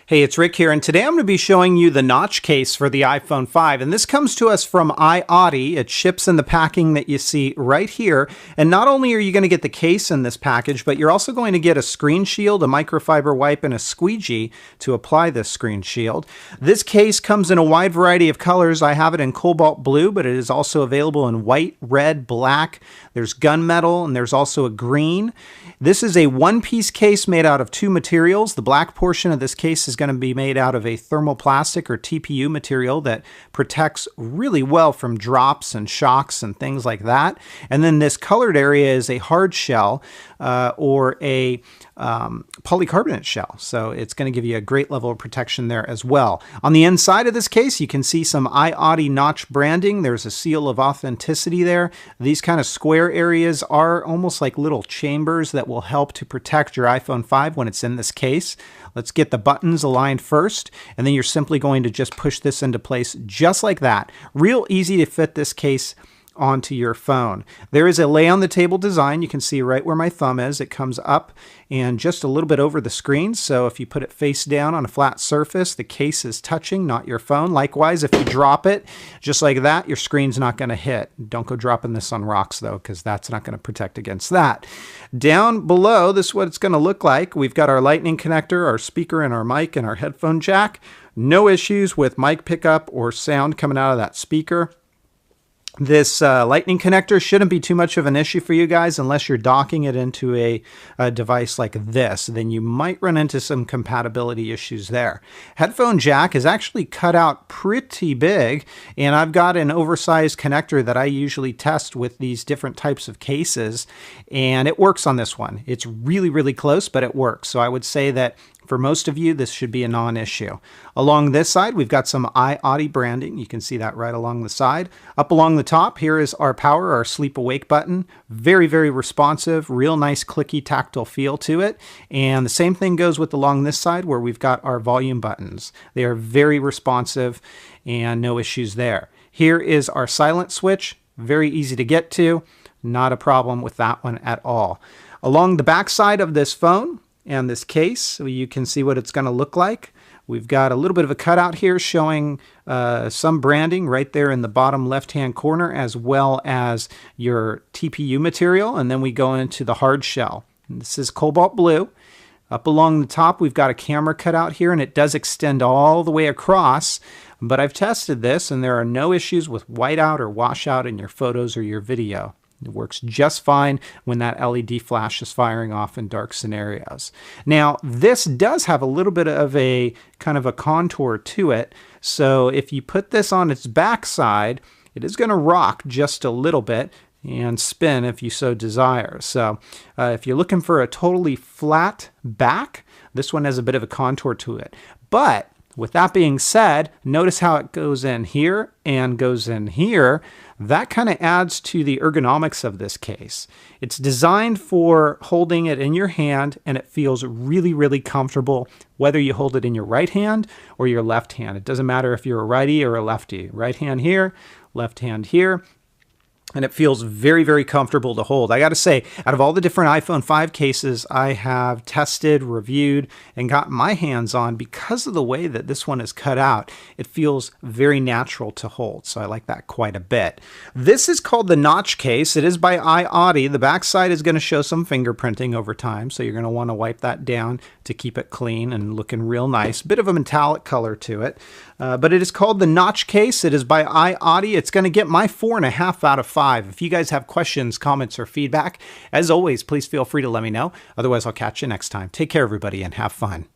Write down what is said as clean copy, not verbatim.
Hey, it's Rick here, and today I'm going to be showing you the notch case for the iPhone 5, and this comes to us from iOttie. It ships in the packing that you see right here, and not only are you going to get the case in this package, but you're also going to get a screen shield, a microfiber wipe, and a squeegee to apply this screen shield. This case comes in a wide variety of colors. I have it in cobalt blue, but it is also available in white, red, black. There's gunmetal, and there's also a green. This is a one-piece case made out of two materials. The black portion of this case is going to be made out of a thermoplastic or TPU material that protects really well from drops and shocks and things like that. And then this colored area is a hard shell or a polycarbonate shell. So it's going to give you a great level of protection there as well. On the inside of this case, you can see some iOttie notch branding. There's a seal of authenticity there. These kind of square areas are almost like little chambers that will help to protect your iPhone 5 when it's in this case. Let's get the buttons aligned first, and then you're simply going to just push this into place just like that. Real easy to fit this case onto your phone. There is a lay on the table design. You can see right where my thumb is. It comes up and just a little bit over the screen. So if you put it face down on a flat surface, the case is touching, not your phone. Likewise, if you drop it just like that, your screen's not going to hit. Don't go dropping this on rocks though, because that's not going to protect against that. Down below, this is what it's going to look like. We've got our lightning connector, our speaker, and our mic, and our headphone jack. No issues with mic pickup or sound coming out of that speaker. This lightning connector shouldn't be too much of an issue for you guys unless you're docking it into a device like this. Then you might run into some compatibility issues there. Headphone jack is actually cut out pretty big, and I've got an oversized connector that I usually test with these different types of cases, and it works on this one. It's really, really close, but it works. So I would say that for most of you, this should be a non-issue. Along this side, we've got some iOttie branding. You can see that right along the side. Up along the top, here is our power, our sleep awake button. Very, very responsive, real nice clicky tactile feel to it. And the same thing goes with along this side where we've got our volume buttons. They are very responsive and no issues there. Here is our silent switch. Very easy to get to. Not a problem with that one at all. Along the back side of this phone, and this case, so you can see what it's going to look like. We've got a little bit of a cutout here showing some branding right there in the bottom left-hand corner, as well as your TPU material, and then we go into the hard shell. And this is cobalt blue. Up along the top, we've got a camera cutout here, and it does extend all the way across, but I've tested this, and there are no issues with whiteout or washout in your photos or your video. It works just fine when that LED flash is firing off in dark scenarios. Now, this does have a little bit of a kind of a contour to it. So if you put this on its back side, it is going to rock just a little bit and spin if you so desire. So if you're looking for a totally flat back, this one has a bit of a contour to it. But with that being said, notice how it goes in here and goes in here. That kind of adds to the ergonomics of this case. It's designed for holding it in your hand, and it feels really, really comfortable whether you hold it in your right hand or your left hand. It doesn't matter if you're a righty or a lefty. Right hand here, left hand here. And it feels very, very comfortable to hold. I got to say, out of all the different iPhone 5 cases I have tested, reviewed, and gotten my hands on, because of the way that this one is cut out, it feels very natural to hold. So I like that quite a bit. This is called the notch case. It is by iOttie. The backside is going to show some fingerprinting over time, so you're going to want to wipe that down to keep it clean and looking real nice. Bit of a metallic color to it. But it is called the notch case. It is by iOttie. It's going to get my 4.5 out of 5. If you guys have questions, comments, or feedback, as always, please feel free to let me know. Otherwise, I'll catch you next time. Take care, everybody, and have fun.